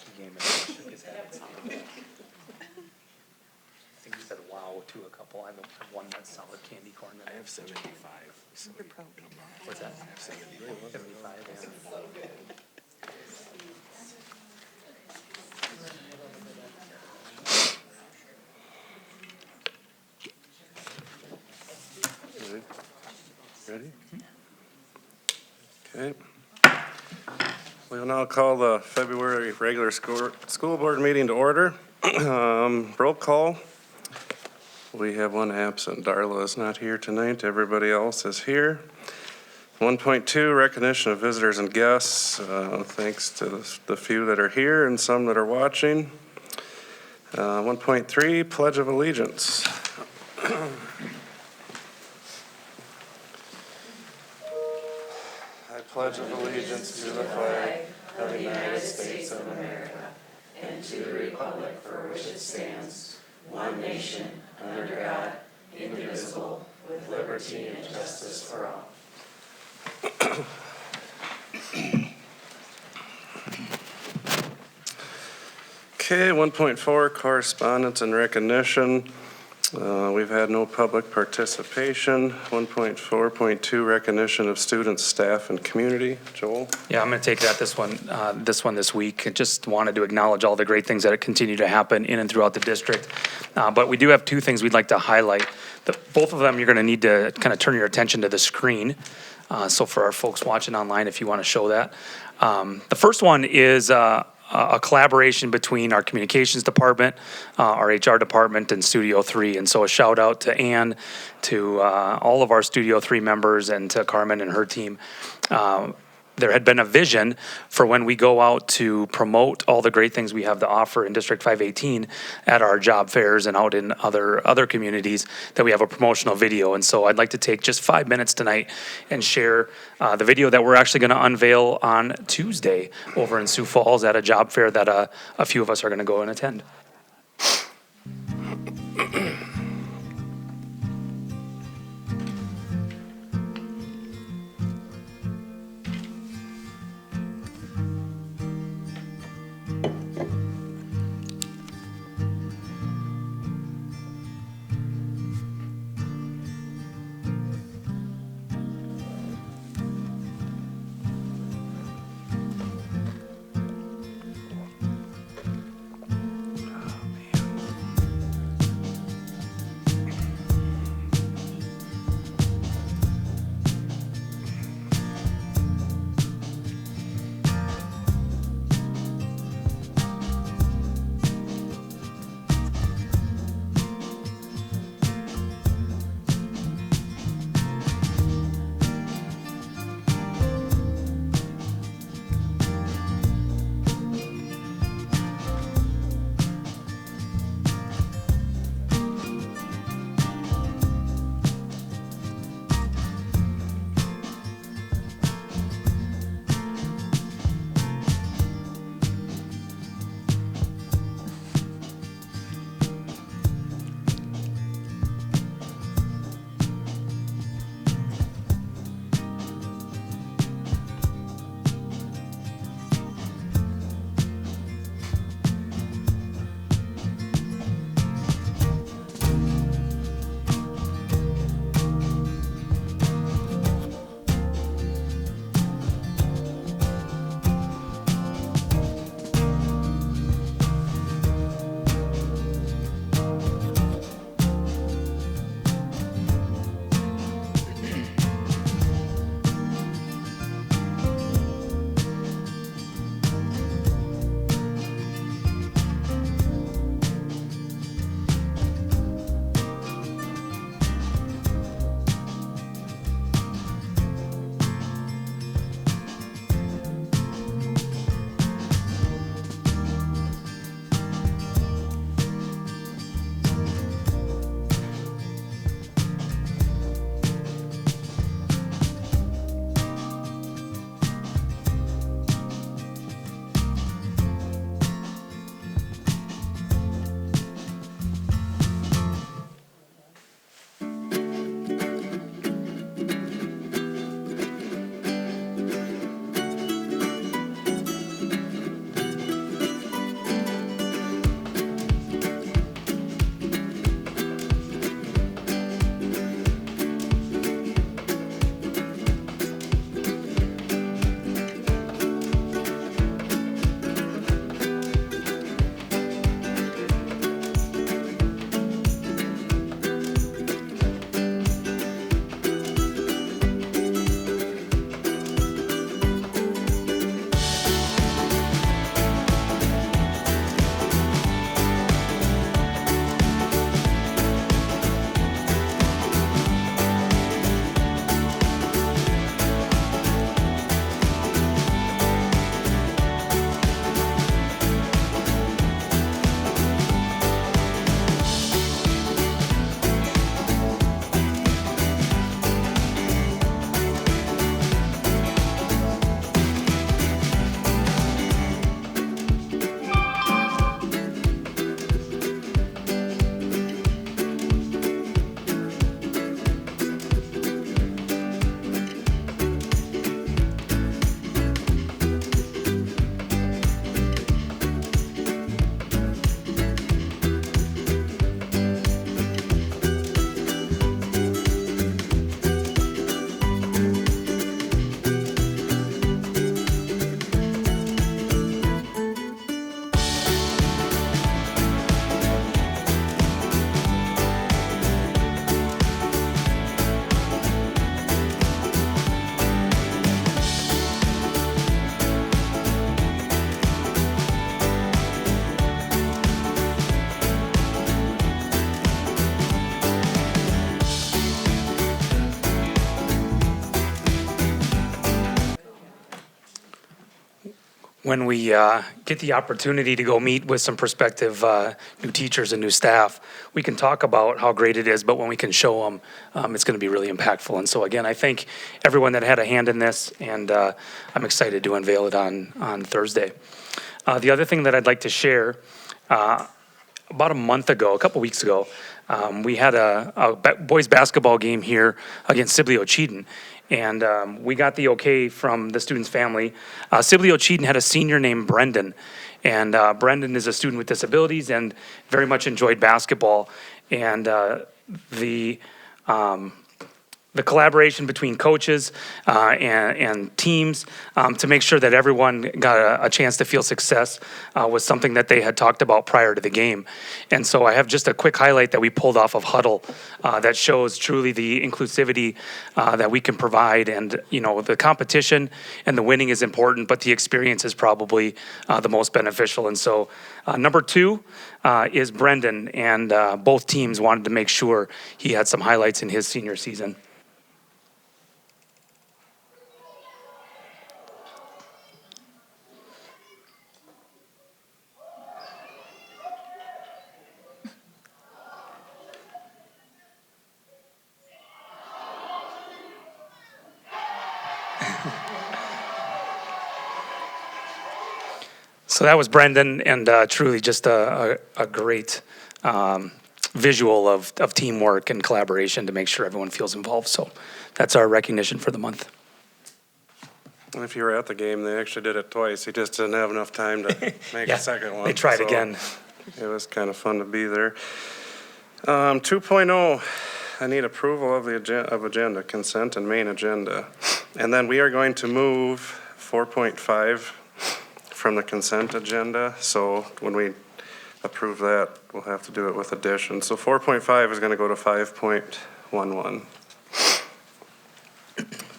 hockey game and shook his head. I think he said wow to a couple. I've won that solid candy corn. I have 75. So What's that? I have 75. 75, yeah. Ready? Okay. We'll now call the February regular school board meeting to order. Roll call. We have one absent. Darla is not here tonight. Everybody else is here. 1.2, recognition of visitors and guests. Thanks to the few that are here and some that are watching. 1.3, Pledge of Allegiance. I pledge allegiance to the flag of the United States of America and to the republic for which it stands, one nation, under God, indivisible, with liberty and justice for all. Okay, 1.4, correspondence and recognition. We've had no public participation. 1.4.2, recognition of students, staff, and community. Joel? Yeah, I'm going to take that this week. I just wanted to acknowledge all the great things that continue to happen in and throughout the district. But we do have two things we'd like to highlight. Both of them, you're going to need to kind of turn your attention to the screen. So for our folks watching online, if you want to show that. The first one is a collaboration between our communications department, our HR department, and Studio 3. And so a shout out to Ann, to all of our Studio 3 members, and to Carmen and her team. There had been a vision for when we go out to promote all the great things we have to offer in District 518 at our job fairs and out in other communities, that we have a promotional video. And so I'd like to take just 5 minutes tonight and share the video that we're actually going to unveil on Tuesday over in Sioux Falls at a job fair that a few of us are going to go and attend. when we get the opportunity to go meet with some prospective new teachers and new staff, we can talk about how great it is, but when we can show them, it's going to be really impactful. And so again, I thank everyone that had a hand in this, and I'm excited to unveil it on Thursday. The other thing that I'd like to share, about a month ago, a couple weeks ago, we had a boys basketball game here against Sibley Cheaton. And we got the okay from the student's family. Sibley Cheaton had a senior named Brendan. And Brendan is a student with disabilities and very much enjoyed basketball. And the collaboration between coaches and teams to make sure that everyone got a chance to feel success was something that they had talked about prior to the game. And so I have just a quick highlight that we pulled off of Huddle that shows truly the inclusivity that we can provide. And, you know, the competition and the winning is important, but the experience is probably the most beneficial. And so number 2 is Brendan, and both teams wanted to make sure he had some highlights in his senior season. So that was Brendan, and truly just a great visual of teamwork and collaboration to make sure everyone feels involved. So that's our recognition for the month. And if you were at the game, they actually did it twice. He just didn't have enough time to make Yeah, a second one. they tried so again. It was kind of fun to be there. 2.0, I need approval of the agenda, consent and main agenda. And then we are going to move 4.5 from the consent agenda. So when we approve that, we'll have to do it with addition. So 4.5 is going to go to 5.11.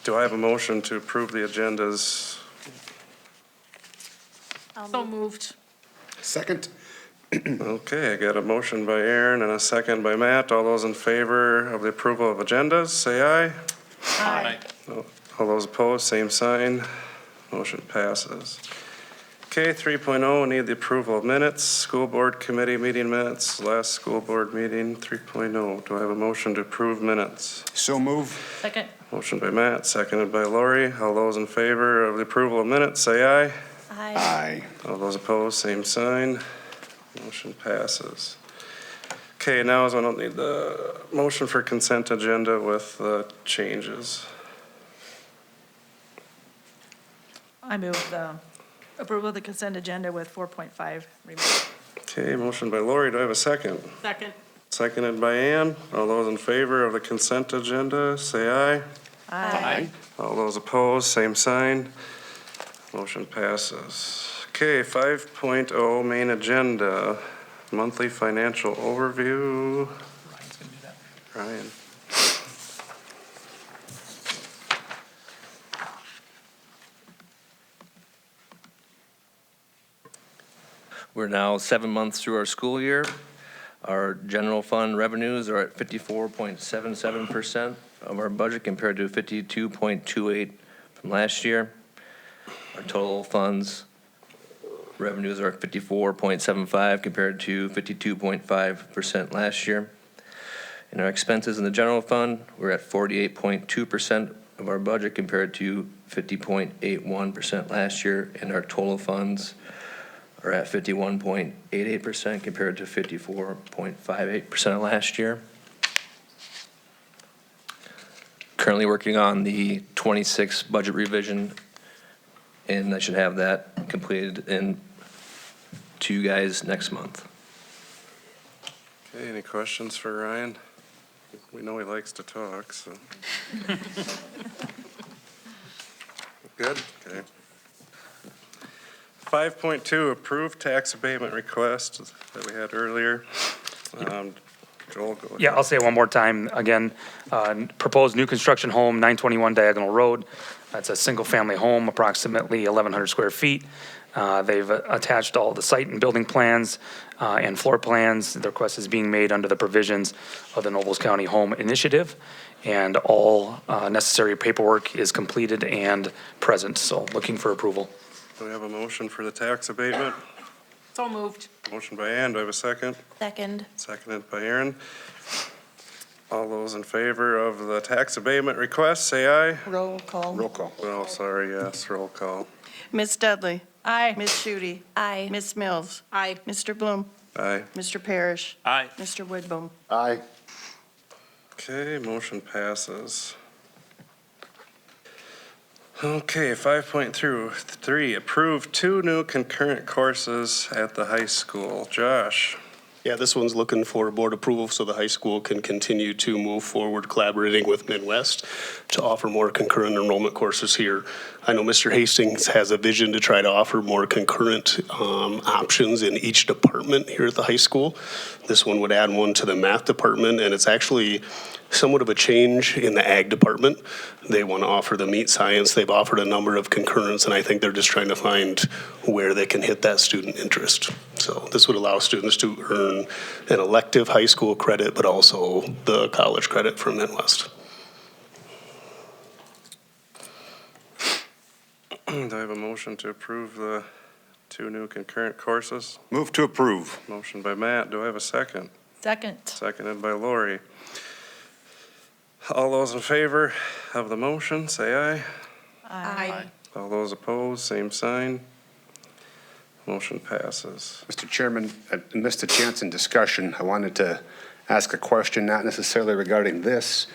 Do I have a motion to approve the agendas? So moved. Second. Okay, I got a motion by Aaron and a second by Matt. All those in favor of the approval of agendas, say aye. Aye. All those opposed, same sign. Motion passes. Okay, 3.0, need the approval of minutes. School board committee meeting minutes, last school board meeting, 3.0. Do I have a motion to approve minutes? So move. Second. Motion by Matt, seconded by Lori. All those in favor of the approval of minutes, say aye. Aye. Aye. All those opposed, same sign. Motion passes. Okay, now is when I'll need the motion for consent agenda with changes. I move the approval of the consent agenda with 4.5 removed. Okay, motion by Lori. Do I have a second? Second. Seconded by Ann. All those in favor of the consent agenda, say aye. Aye. All those opposed, same sign. Motion passes. Okay, 5.0 main agenda, monthly financial overview. Ryan's gonna do that. Ryan. We're now 7 months through our school year. Our general fund revenues are at 54.77% of our budget compared to 52.28 from last year. Our total funds revenues are at 54.75 compared to 52.5% last year. And our expenses in the general fund, we're at 48.2% of our budget compared to 50.81% last year. And our total funds are at 51.88% compared to 54.58% of last year. Currently working on the 26 budget revision, and I should have that completed in to you guys next month. Okay, any questions for Ryan? We know he likes to talk, so. Good, okay. 5.2, approved tax abatement request that we had earlier. Joel, go ahead. Yeah, I'll say it one more time. Again, proposed new construction home, 921 Diagonal Road. That's a single-family home, approximately 1,100 square feet. They've attached all the site and building plans and floor plans. The request is being made under the provisions of the Nobles County Home Initiative, and all necessary paperwork is completed and present, so looking for approval. Do we have a motion for the tax abatement? So moved. Motion by Ann, do I have a second? Second. Seconded by Aaron. All those in favor of the tax abatement request, say aye. Roll call. Roll call. Oh, sorry, yes, roll call. Ms. Dudley. Aye. Ms. Shooty. Aye. Ms. Mills. Aye. Mr. Bloom. Aye. Mr. Parrish. Aye. Mr. Woodboom. Aye. Okay, motion passes. Okay, 5.3, approve 2 new concurrent courses at the high school. Josh? Yeah, this one's looking for board approval so the high school can continue to move forward collaborating with Midwest to offer more concurrent enrollment courses here. I know Mr. Hastings has a vision to try to offer more concurrent options in each department here at the high school. This one would add one to the math department, and it's actually somewhat of a change in the ag department. They want to offer the meat science. They've offered a number of concurrents, and I think they're just trying to find where they can hit that student interest. So this would allow students to earn an elective high school credit, but also the college credit from Midwest. Do I have a motion to approve the 2 new concurrent courses? Move to approve. Motion by Matt, do I have a second? Second. Seconded by Lori. All those in favor of the motion, say aye. Aye. All those opposed, same sign. Motion passes. Mr. Chairman, I missed a chance in discussion. I wanted to ask a question, not necessarily regarding this,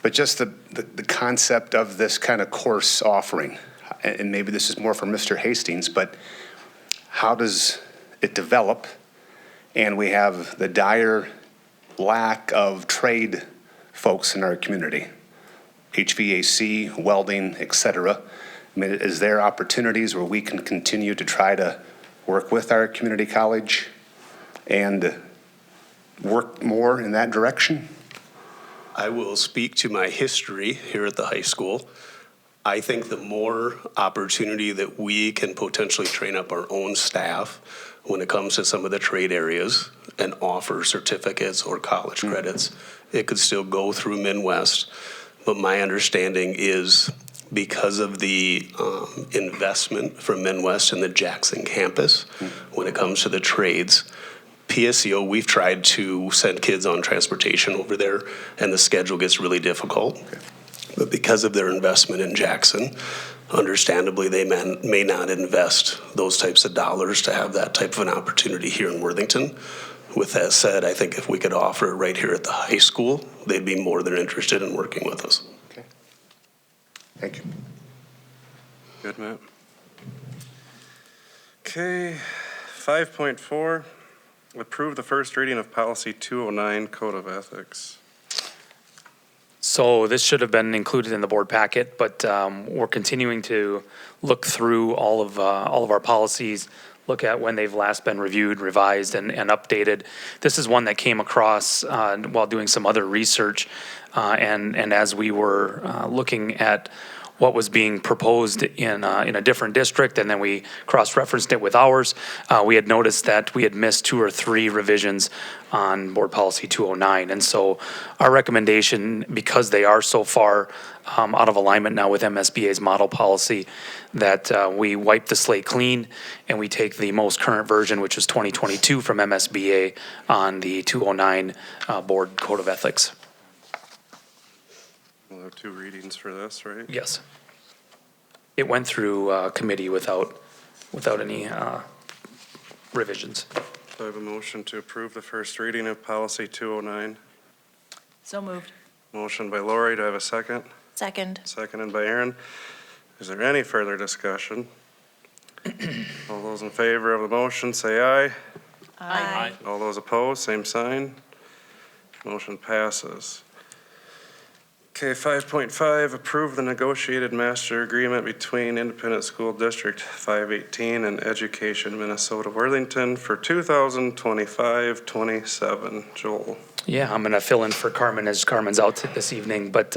but just the concept of this kind of course offering. And maybe this is more for Mr. Hastings, but how does it develop? And we have the dire lack of trade folks in our community, HVAC, welding, et cetera. I mean, is there opportunities where we can continue to try to work with our community college and work more in that direction? I will speak to my history here at the high school. I think the more opportunity that we can potentially train up our own staff when it comes to some of the trade areas and offer certificates or college credits, it could still go through Midwest. But my understanding is because of the investment from Midwest in the Jackson campus, when it comes to the trades, PSEO, we've tried to send kids on transportation over there, and the schedule gets really difficult. But because of their investment in Jackson, understandably, they may not invest those types of dollars to have that type of an opportunity here in Worthington. With that said, I think if we could offer it right here at the high school, they'd be more than interested in working with us. Okay. Thank you. Good, Matt. Okay, 5.4, approve the first reading of policy 209, Code of Ethics. So this should have been included in the board packet, but we're continuing to look through all of our policies, look at when they've last been reviewed, revised, and updated. This is one that came across while doing some other research, and as we were looking at what was being proposed in a different district, and then we cross-referenced it with ours. We had noticed that we had missed 2 or 3 revisions on Board Policy 209. And so our recommendation, because they are so far out of alignment now with MSBA's model policy, that we wipe the slate clean and we take the most current version, which is 2022 from MSBA, on the 209 Board Code of Ethics. We'll have 2 readings for this, right? Yes. It went through committee without any revisions. Do I have a motion to approve the first reading of policy 209? So moved. Motion by Lori, do I have a second? Second. Seconded by Aaron. Is there any further discussion? All those in favor of the motion, say aye. Aye. All those opposed, same sign. Motion passes. Okay, 5.5, approve the negotiated master agreement between Independent School District 518 and Education Minnesota Worthington for 2025-27. Joel. Yeah, I'm going to fill in for Carmen as Carmen's out this evening, but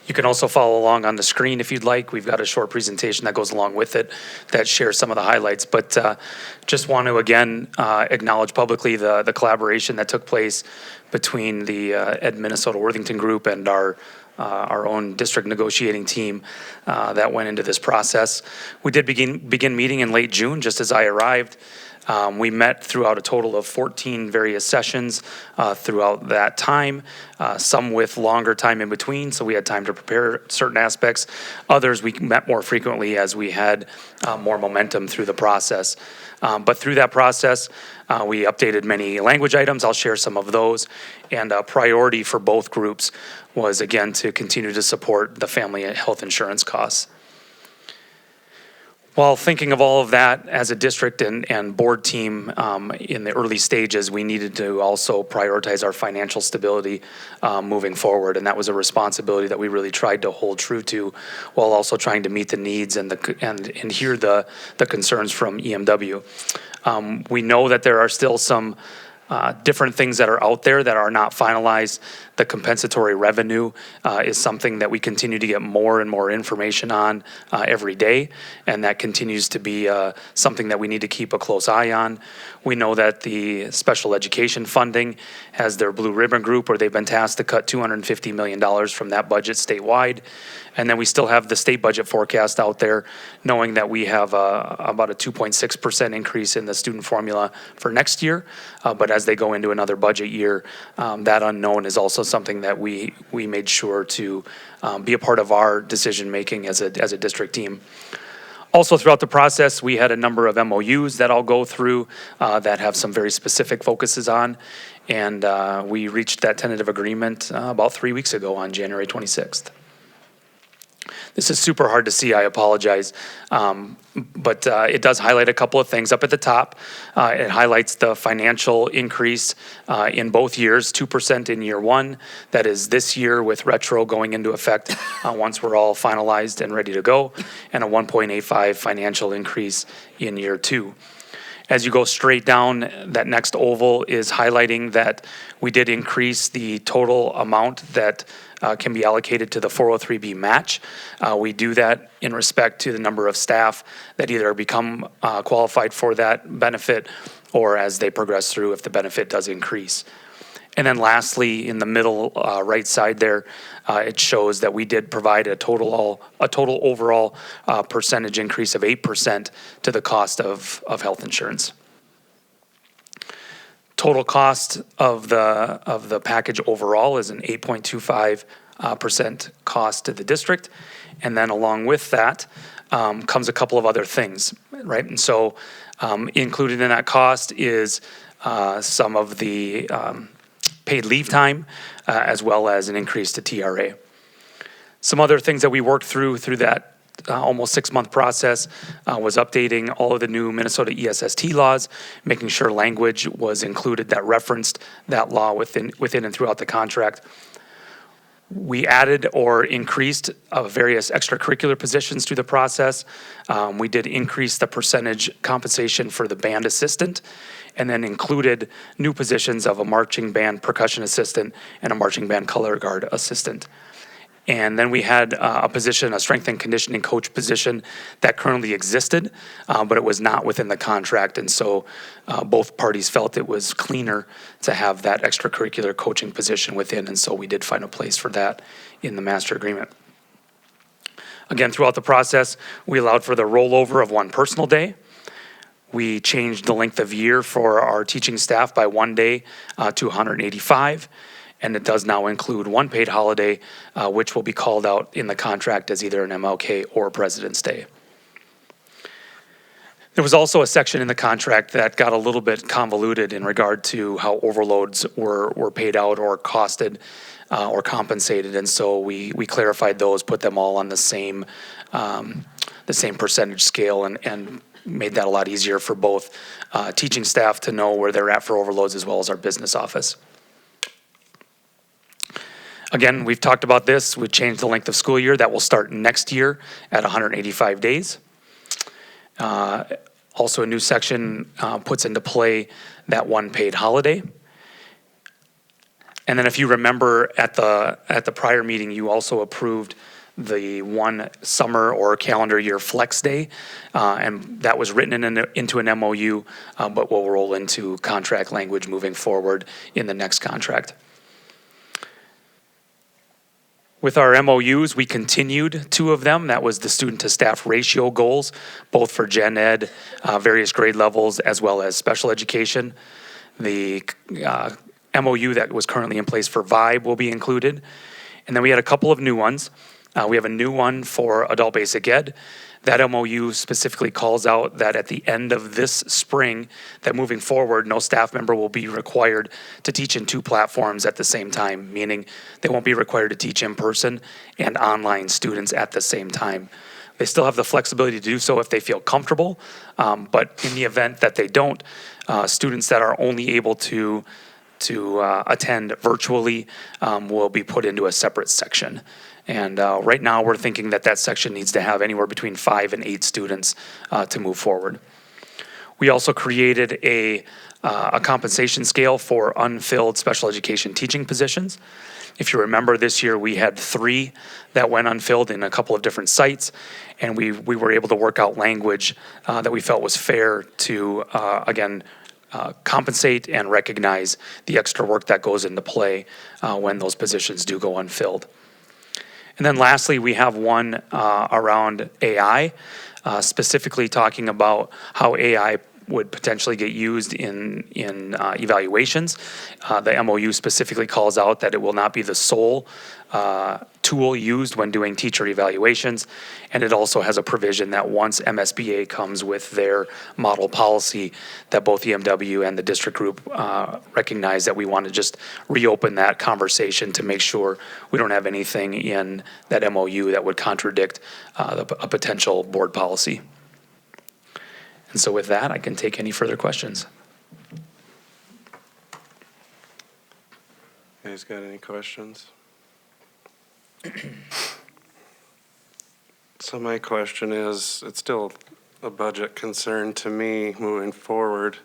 you can also follow along on the screen if you'd like. We've got a short presentation that goes along with it that shares some of the highlights, but just want to again acknowledge publicly the collaboration that took place between the Ed Minnesota Worthington group and our our own district negotiating team that went into this process. We did begin meeting in late June, just as I arrived. We met throughout a total of 14 various sessions throughout that time, some with longer time in between, so we had time to prepare certain aspects. Others, we met more frequently as we had more momentum through the process. But through that process, we updated many language items. I'll share some of those. And a priority for both groups was, again, to continue to support the family health insurance costs. While thinking of all of that as a district and board team in the early stages, we needed to also prioritize our financial stability moving forward. And that was a responsibility that we really tried to hold true to while also trying to meet the needs and hear the concerns from EMW. We know that there are still some different things that are out there that are not finalized. The compensatory revenue is something that we continue to get more and more information on every day, and that continues to be something that we need to keep a close eye on. We know that the special education funding has their blue ribbon group where they've been tasked to cut $250 million from that budget statewide. And then we still have the state budget forecast out there, knowing that we have about a 2.6% increase in the student formula for next year. But as they go into another budget year, that unknown is also something that we made sure to be a part of our decision-making as a district team. Also, throughout the process, we had a number of MOUs that I'll go through that have some very specific focuses on. And we reached that tentative agreement about 3 weeks ago on January 26th. This is super hard to see, I apologize, but it does highlight a couple of things. Up at the top, it highlights the financial increase in both years, 2% in year one. That is this year with retro going into effect once we're all finalized and ready to go, and a 1.85 financial increase in year two. As you go straight down, that next oval is highlighting that we did increase the total amount that can be allocated to the 403B match. We do that in respect to the number of staff that either become qualified for that benefit or as they progress through if the benefit does increase. And then lastly, in the middle right side there, it shows that we did provide a total overall percentage increase of 8% to the cost of health insurance. Total cost of the package overall is an 8.25% cost to the district. And then along with that comes a couple of other things, right? And so included in that cost is some of the paid leave time, as well as an increase to TRA. Some other things that we worked through that almost 6-month process was updating all of the new Minnesota ESST laws, making sure language was included that referenced that law within and throughout the contract. We added or increased various extracurricular positions through the process. We did increase the percentage compensation for the band assistant, and then included new positions of a marching band percussion assistant and a marching band color guard assistant. And then we had a position, a strength and conditioning coach position that currently existed, but it was not within the contract. And so both parties felt it was cleaner to have that extracurricular coaching position within. And so we did find a place for that in the master agreement. Again, throughout the process, we allowed for the rollover of one personal day. We changed the length of year for our teaching staff by 1 day to 185. And it does now include one paid holiday, which will be called out in the contract as either an MLK or President's Day. There was also a section in the contract that got a little bit convoluted in regard to how overloads were paid out or costed or compensated. And so we clarified those, put them all on the same percentage scale, and made that a lot easier for both teaching staff to know where they're at for overloads as well as our business office. Again, we've talked about this. We changed the length of school year. That will start next year at 185 days. Also, a new section puts into play that one paid holiday. And then if you remember at the prior meeting, you also approved the one summer or calendar year flex day, and that was written into an MOU, but will roll into contract language moving forward in the next contract. With our MOUs, we continued 2 of them. That was the student-to-staff ratio goals, both for gen ed, various grade levels, as well as special education. The MOU that was currently in place for VIBE will be included. And then we had a couple of new ones. We have a new one for adult basic ed. That MOU specifically calls out that at the end of this spring, that moving forward, no staff member will be required to teach in 2 platforms at the same time, meaning they won't be required to teach in person and online students at the same time. They still have the flexibility to do so if they feel comfortable, but in the event that they don't, students that are only able to attend virtually will be put into a separate section. And right now, we're thinking that that section needs to have anywhere between 5 and 8 students to move forward. We also created a compensation scale for unfilled special education teaching positions. If you remember, this year we had 3 that went unfilled in a couple of different sites, and we were able to work out language that we felt was fair to, again, compensate and recognize the extra work that goes into play when those positions do go unfilled. And then lastly, we have one around AI, specifically talking about how AI would potentially get used in evaluations. The MOU specifically calls out that it will not be the sole tool used when doing teacher evaluations. And it also has a provision that once MSBA comes with their model policy, that both EMW and the district group recognize that we want to just reopen that conversation to make sure we don't have anything in that MOU that would contradict a potential board policy. And so with that, I can take any further questions. You guys got any questions? So my question is, it's still a budget concern to me moving forward.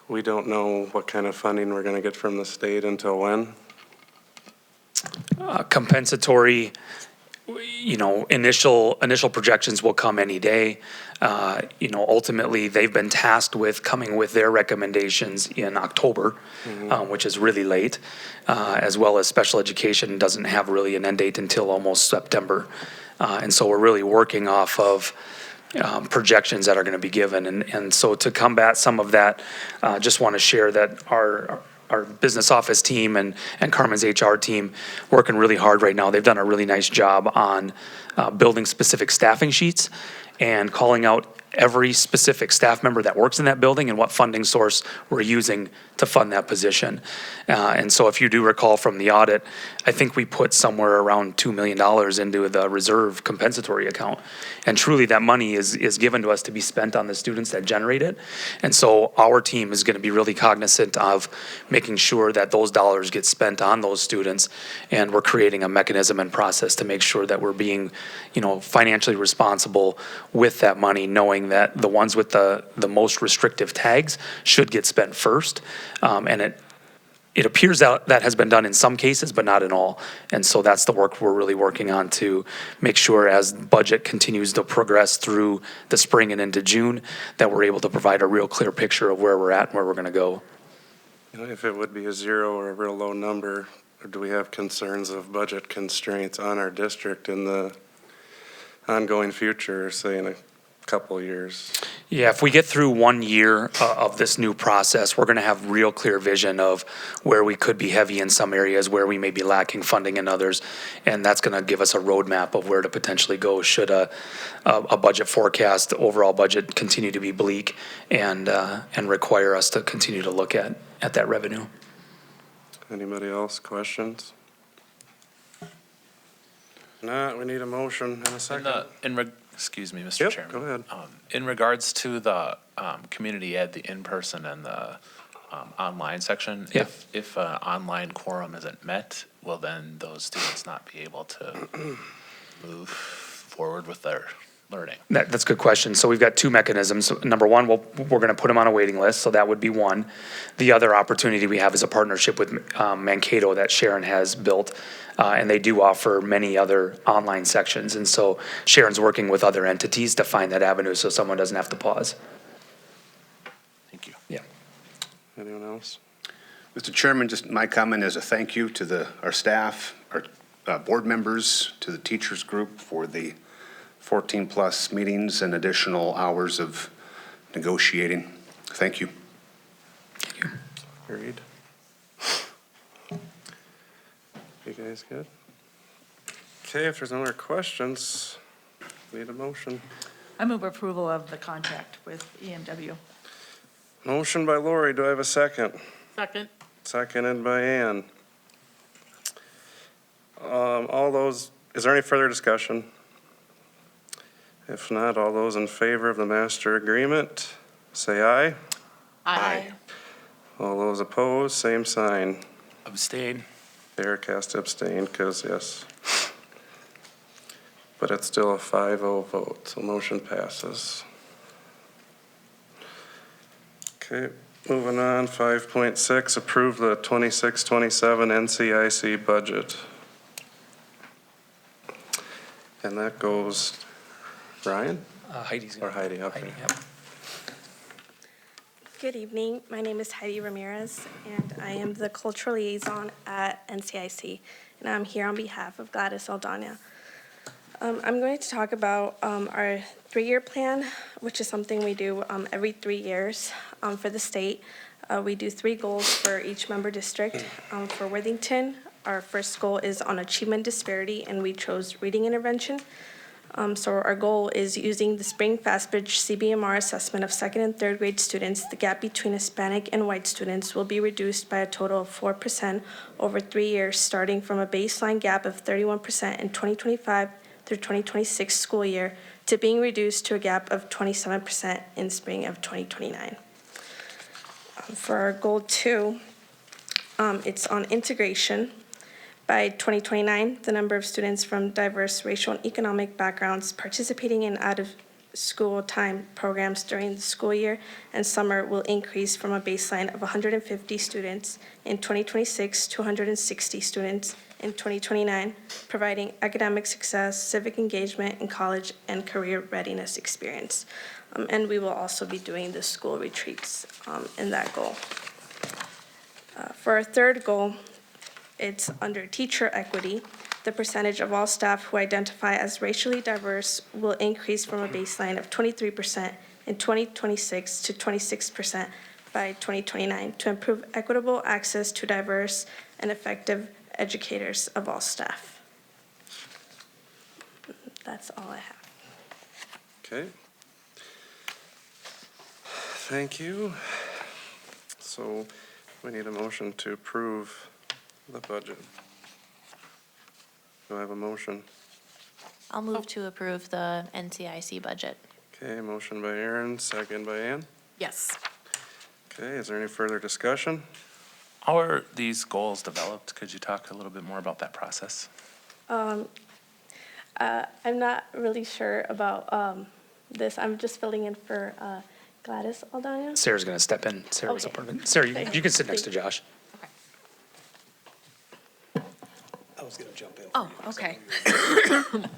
We don't know what kind of funding we're going to get from the state until when? Compensatory, initial projections will come any day. Ultimately, they've been tasked with coming with their recommendations in October, which is really late, as well as special education doesn't have really an end date until almost September. And so we're really working off of projections that are going to be given. And so to combat some of that, just want to share that our business office team and Carmen's HR team working really hard right now. They've done a really nice job on building specific staffing sheets and calling out every specific staff member that works in that building and what funding source we're using to fund that position. And so if you do recall from the audit, I think we put somewhere around $2 million into the reserve compensatory account. And truly that money is given to us to be spent on the students that generate it. And so our team is going to be really cognizant of making sure that those dollars get spent on those students. And we're creating a mechanism and process to make sure that we're being, financially responsible with that money, knowing that the ones with the most restrictive tags should get spent first. And it appears that has been done in some cases, but not in all. And so that's the work we're really working on to make sure as budget continues to progress through the spring and into June, that we're able to provide a real clear picture of where we're at and where we're going to go. If it would be a 0 or a real low number, or do we have concerns of budget constraints on our district in the ongoing future, say in a couple of years? Yeah, if we get through 1 year of this new process, we're going to have real clear vision of where we could be heavy in some areas, where we may be lacking funding in others, and that's going to give us a roadmap of where to potentially go should a budget forecast, overall budget, continue to be bleak and require us to continue to look at that revenue. Anybody else, questions? No, we need a motion in a second. Excuse me, Mr. Yep, Chairman. go ahead. In regards to the community ed, the in-person and the online section, Yeah. if online quorum isn't met, will then those students not be able to move forward with their learning? That's a good question. So we've got 2 mechanisms. Number one, we're going to put them on a waiting list, so that would be one. The other opportunity we have is a partnership with Mankato that Sharon has built, and they do offer many other online sections. And so Sharon's working with other entities to find that avenue so someone doesn't have to pause. Thank you. Yeah. Anyone else? Mr. Chairman, just my comment is a thank you to our staff, our board members, to the teachers group for the 14-plus meetings and additional hours of negotiating. Thank you. Agreed. You guys good? Okay, if there's no other questions, need a motion. I move approval of the contract with EMW. Motion by Lori, do I have a second? Second. Seconded by Ann. All those, is there any further discussion? If not, all those in favor of the master agreement, say aye. Aye. All those opposed, same sign. Abstain. Eric has to abstain, because yes. But it's still a 5-0 vote, so motion passes. Okay, moving on, 5.6, approve the 26-27 NCIC budget. And that goes, Brian Heidi's or gonna. Heidi? Okay. Heidi, yep. Good evening. My name is Heidi Ramirez, and I am the cultural liaison at NCIC, and I'm here on behalf of Gladys Aldana. I'm going to talk about our 3-year plan, which is something we do every 3 years for the state. We do 3 goals for each member district. For Worthington, our first goal is on achievement disparity, and we chose reading intervention. So our goal is using the Spring Fastbridge CBMR assessment of 2nd and 3rd grade students, the gap between Hispanic and white students will be reduced by a total of 4% over 3 years, starting from a baseline gap of 31% in 2025 through 2026 school year to being reduced to a gap of 27% in spring of 2029. For our goal 2, it's on integration. By 2029, the number of students from diverse racial and economic backgrounds participating in out-of-school time programs during the school year and summer will increase from a baseline of 150 students in 2026 to 160 students in 2029, providing academic success, civic engagement, and college and career readiness experience. And we will also be doing the school retreats in that goal. For our 3rd goal, it's under teacher equity. The percentage of all staff who identify as racially diverse will increase from a baseline of 23% in 2026 to 26% by 2029 to improve equitable access to diverse and effective educators of all staff. That's all I have. Okay. Thank you. So we need a motion to approve the budget. Do I have a motion? I'll move to approve the NCIC budget. Okay, motion by Aaron, second by Ann. Yes. Okay, is there any further discussion? How are these goals developed? Could you talk a little bit more about that process? I'm not really sure about this. I'm just filling in for Gladys Aldana. Sarah's gonna step in. Sarah's Okay. up on it. Sarah, you can sit next to Josh. I was going to jump in. Oh, okay.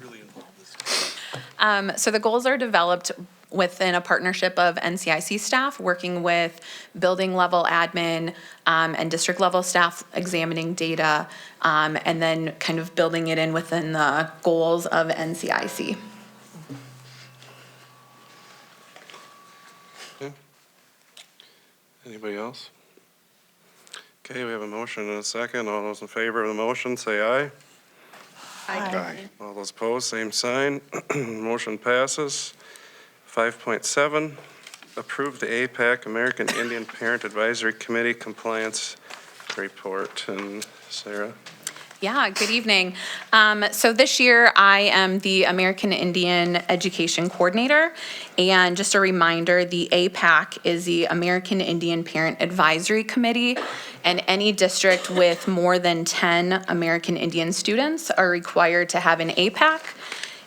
Really involved this. So the goals are developed within a partnership of NCIC staff, working with building level admin and district level staff examining data, and then kind of building it in within the goals of NCIC. Anybody else? Okay, we have a motion and a second. All those in favor of the motion, say aye. Aye. All those opposed, same sign. Motion passes. 5.7, approve the APAC, American Indian Parent Advisory Committee Compliance Report. And Sarah? Yeah, good evening. So this year, I am the American Indian Education Coordinator. And just a reminder, the APAC is the American Indian Parent Advisory Committee. And any district with more than 10 American Indian students are required to have an APAC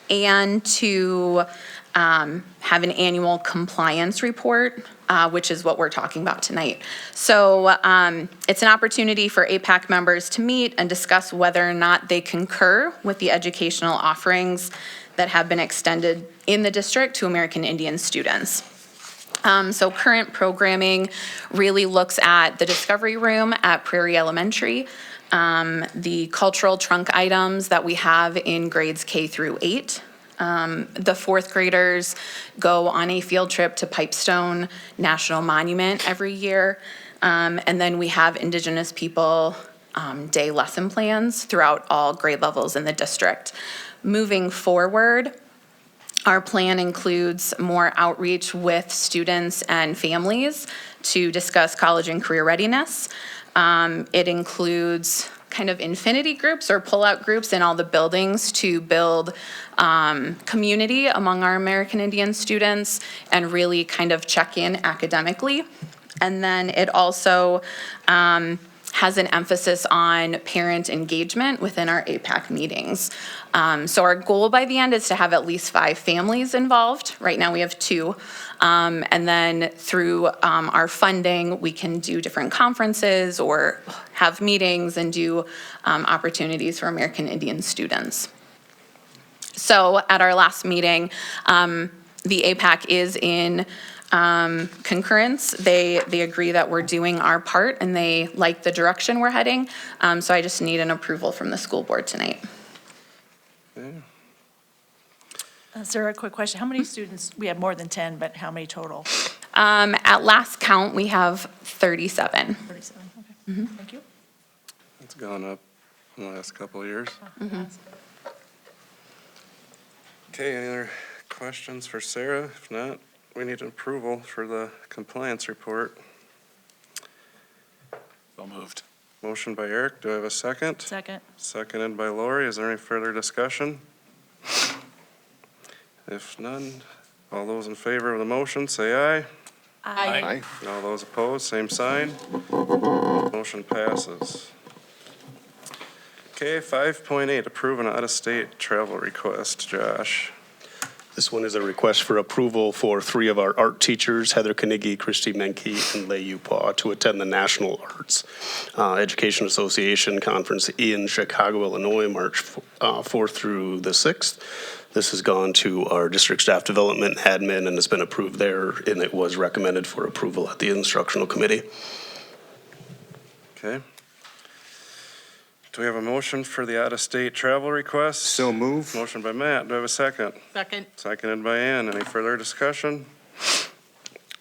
and to have an annual compliance report, which is what we're talking about tonight. So it's an opportunity for APAC members to meet and discuss whether or not they concur with the educational offerings that have been extended in the district to American Indian students. So current programming really looks at the Discovery Room at Prairie Elementary, the cultural trunk items that we have in grades K through 8. The fourth graders go on a field trip to Pipestone National Monument every year. And then we have Indigenous People Day lesson plans throughout all grade levels in the district. Moving forward, our plan includes more outreach with students and families to discuss college and career readiness. It includes kind of infinity groups or pull-out groups in all the buildings to build community among our American Indian students and really kind of check in academically. And then it also has an emphasis on parent engagement within our APAC meetings. So our goal by the end is to have at least 5 families involved. Right now we have 2. And then through our funding, we can do different conferences or have meetings and do opportunities for American Indian students. So at our last meeting, the APAC is in concurrence. They agree that we're doing our part and they like the direction we're heading. So I just need an approval from the school board tonight. Sarah, a quick question. How many students, we have more than 10, but how many total? At last count, we have 37. 37, okay. Thank you. It's gone up in the last couple of years. Okay, any other questions for Sarah? If not, we need an approval for the compliance report. So moved. Motion by Eric, do I have a second? Second. Seconded by Lori, is there any further discussion? If none, all those in favor of the motion, say aye. Aye. All those opposed, same sign. Motion passes. Okay, 5.8, approve an out-of-state travel request. Josh. This one is a request for approval for 3 of our art teachers, Heather Carnegie, Christy Menke, and Lei Upaw, to attend the National Arts Education Association Conference in Chicago, Illinois, March 4th through the 6th. This has gone to our district staff development admin and has been approved there, and it was recommended for approval at the instructional committee. Okay. Do we have a motion for the out-of-state travel request? So move. Motion by Matt, do I have a second? Second. Seconded by Ann, any further discussion?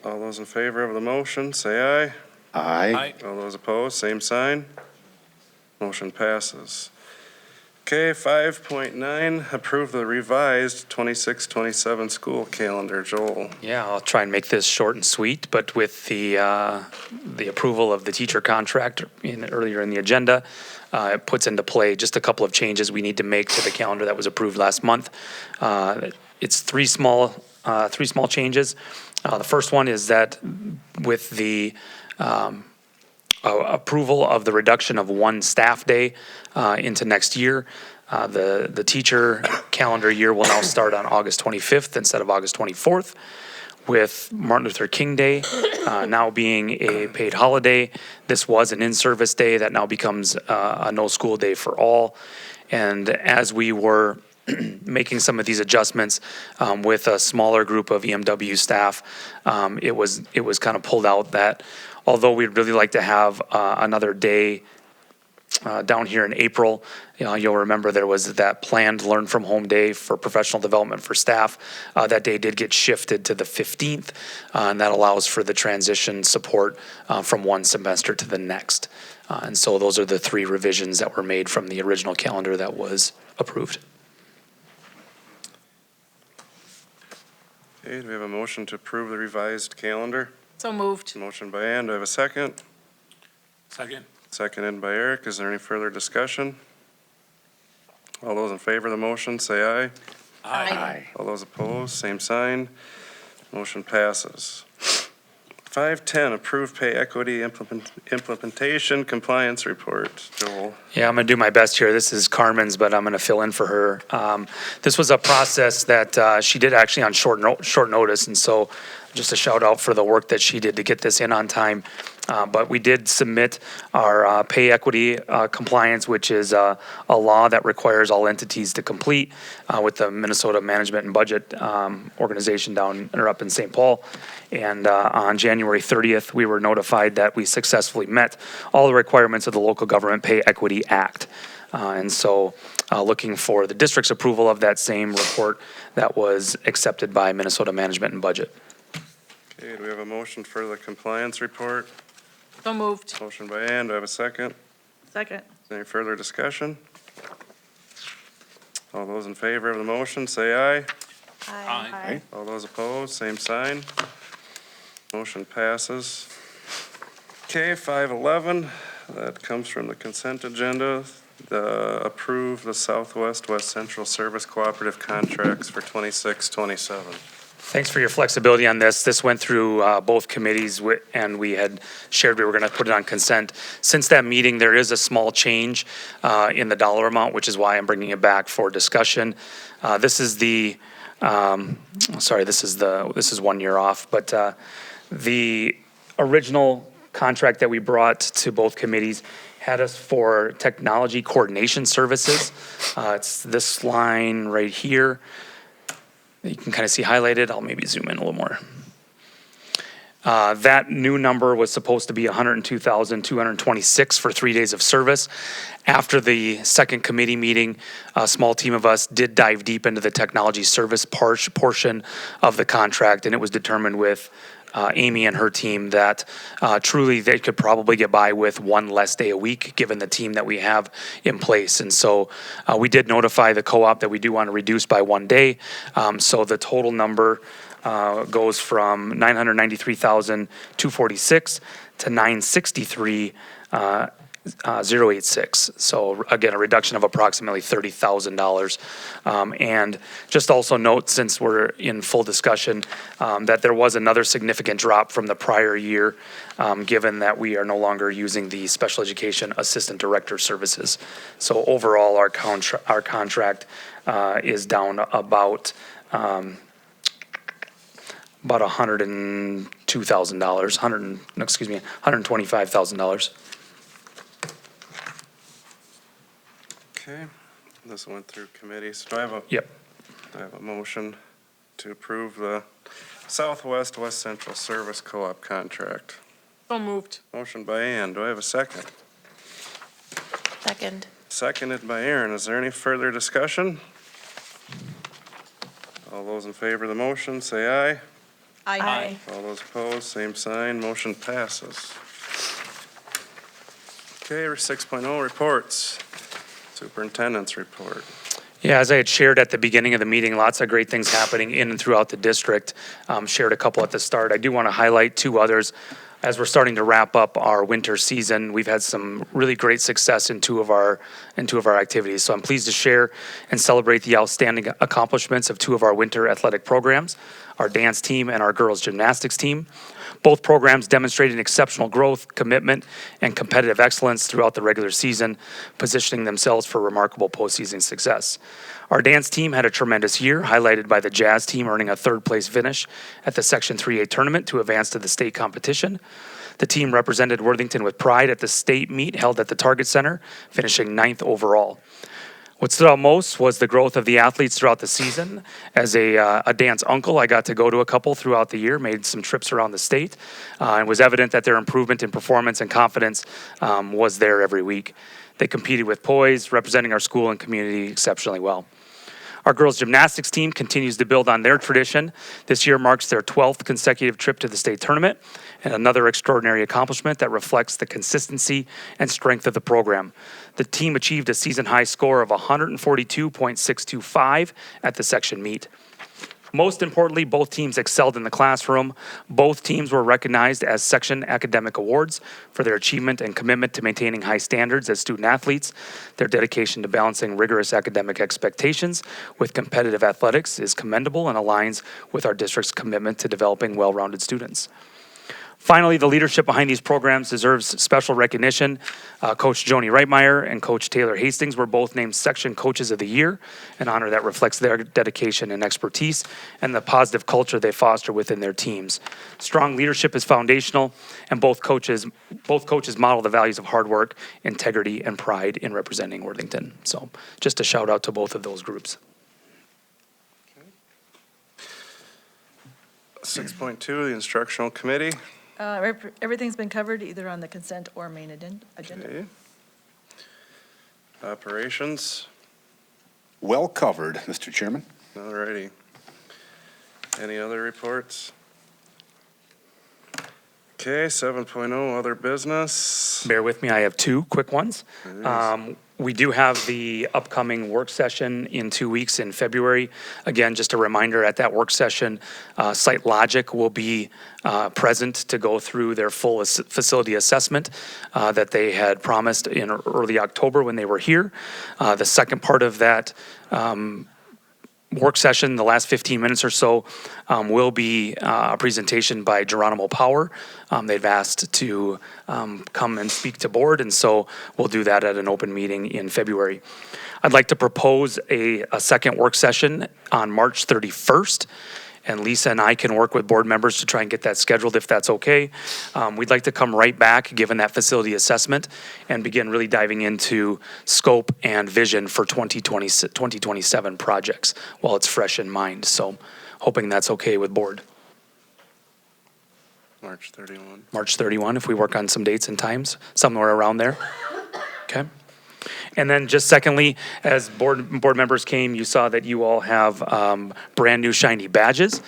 All those in favor of the motion, say aye. Aye. All those opposed, same sign. Motion passes. Okay, 5.9, approve the revised 26-27 school calendar. Joel. Yeah, I'll try and make this short and sweet, but with the approval of the teacher contract earlier in the agenda, it puts into play just a couple of changes we need to make to the calendar that was approved last month. It's three small changes. The first one is that with the approval of the reduction of 1 staff day into next year, the teacher calendar year will now start on August 25th instead of August 24th. With Martin Luther King Day now being a paid holiday, this was an in-service day that now becomes a no-school day for all. And as we were making some of these adjustments with a smaller group of EMW staff, it was kind of pulled out that although we'd really like to have another day down here in April, you'll remember there was that planned Learn from Home Day for professional development for staff. That day did get shifted to the 15th, and that allows for the transition support from one semester to the next. And so those are the 3 revisions that were made from the original calendar that was approved. Okay, do we have a motion to approve the revised calendar? So moved. Motion by Ann, do I have a second? Second. Seconded by Eric, is there any further discussion? All those in favor of the motion, say aye. Aye. All those opposed, same sign. Motion passes. 5.10, approved pay equity implementation compliance report. Joel. Yeah, I'm going to do my best here. This is Carmen's, but I'm going to fill in for her. This was a process that she did actually on short notice, and so just a shout out for the work that she did to get this in on time. But we did submit our pay equity compliance, which is a law that requires all entities to complete with the Minnesota Management and Budget Organization down or up in St. Paul. And on January 30th, we were notified that we successfully met all the requirements of the Local Government Pay Equity Act. And so looking for the district's approval of that same report that was accepted by Minnesota Management and Budget. Okay, do we have a motion for the compliance report? So moved. Motion by Ann, do I have a second? Second. Any further discussion? All those in favor of the motion, say aye. Aye. All those opposed, same sign. Motion passes. Okay, 511, that comes from the consent agenda. Approve the Southwest West Central Service Cooperative contracts for 26-27. Thanks for your flexibility on this. This went through both committees, and we had shared we were going to put it on consent. Since that meeting, there is a small change in the dollar amount, which is why I'm bringing it back for discussion. This is the, this is 1 year off, but the original contract that we brought to both committees had us for technology coordination services. It's this line right here. You can kind of see highlighted. I'll maybe zoom in a little more. That new number was supposed to be $102,226 for 3 days of service. After the second committee meeting, a small team of us did dive deep into the technology service portion of the contract, and it was determined with Amy and her team that truly they could probably get by with one less day a week given the team that we have in place. And so we did notify the co-op that we do want to reduce by 1 day. So the total number goes from $993,246 to $963,086. So again, a reduction of approximately $30,000. And just also note, since we're in full discussion, that there was another significant drop from the prior year, given that we are no longer using the special education assistant director services. So overall, our contract is down about $102,000, $125,000. Okay, this went through committees. Do I have a motion to approve the Southwest West Central Service Co-op contract? So moved. Motion by Ann. Do I have a second? Second. Seconded by Aaron. Is there any further discussion? All those in favor of the motion, say aye. Aye. All those opposed, same sign. Motion passes. Okay, 6.0 reports. Superintendent's report. Yeah, as I had shared at the beginning of the meeting, lots of great things happening in and throughout the district. Shared a couple at the start. I do want to highlight two others. As we're starting to wrap up our winter season, we've had some really great success in two of our activities. So I'm pleased to share and celebrate the outstanding accomplishments of two of our winter athletic programs, our dance team and our girls gymnastics team. Both programs demonstrated exceptional growth, commitment, and competitive excellence throughout the regular season, positioning themselves for remarkable postseason success. Our dance team had a tremendous year, highlighted by the Jazz team earning a third-place finish at the Section 3A tournament to advance to the state competition. The team represented Worthington with pride at the state meet held at the Target Center, finishing 9th overall. What stood out most was the growth of the athletes throughout the season. As a dance uncle, I got to go to a couple throughout the year, made some trips around the state, and was evident that their improvement in performance and confidence was there every week. They competed with poise, representing our school and community exceptionally well. Our girls gymnastics team continues to build on their tradition. This year marks their 12th consecutive trip to the state tournament, and another extraordinary accomplishment that reflects the consistency and strength of the program. The team achieved a season-high score of 142.625 at the section meet. Most importantly, both teams excelled in the classroom. Both teams were recognized as section academic awards for their achievement and commitment to maintaining high standards as student athletes. Their dedication to balancing rigorous academic expectations with competitive athletics is commendable and aligns with our district's commitment to developing well-rounded students. Finally, the leadership behind these programs deserves special recognition. Coach Joni Reitmeyer and Coach Taylor Hastings were both named Section Coaches of the Year, an honor that reflects their dedication and expertise and the positive culture they foster within their teams. Strong leadership is foundational, and both coaches model the values of hard work, integrity, and pride in representing Worthington. So just a shout out to both of those groups. 6.2, the instructional committee. Everything's been covered either on the consent or main agenda. Okay. Operations. Well covered, Mr. Chairman. All righty. Any other reports? Okay, 7.0, other business. Bear with me, I have two quick ones. We do have the upcoming work session in 2 weeks in February. Again, just a reminder, at that work session, Site Logic will be present to go through their full facility assessment that they had promised in early October when they were here. The second part of that work session, the last 15 minutes or so, will be a presentation by Geronimo Power. They've asked to come and speak to board, and so we'll do that at an open meeting in February. I'd like to propose a second work session on March 31st, and Lisa and I can work with board members to try and get that scheduled if that's okay. We'd like to come right back, given that facility assessment, and begin really diving into scope and vision for 2027 projects while it's fresh in mind. So hoping that's okay with board. March 31. March 31, if we work on some dates and times, somewhere around there. Okay. And then just secondly, as board members came, you saw that you all have brand new shiny badges.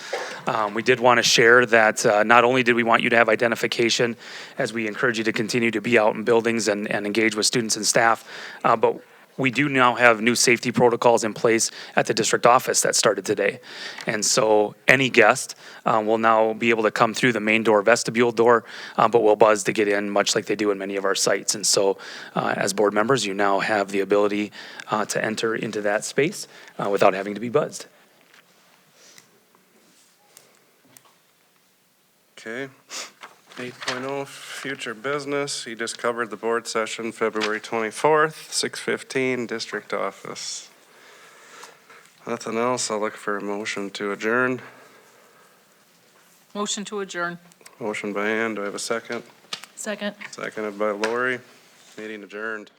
We did want to share that not only did we want you to have identification as we encourage you to continue to be out in buildings and engage with students and staff, but we do now have new safety protocols in place at the district office that started today. And so any guest will now be able to come through the main door, vestibule door, but will buzz to get in, much like they do in many of our sites. And so as board members, you now have the ability to enter into that space without having to be buzzed. Okay. 8.0, future business. You just covered the board session, February 24th, 6:15, district office. Nothing else. I'll look for a motion to adjourn. Motion to adjourn. Motion by Ann. Do I have a second? Second. Seconded by Lori. Meeting adjourned.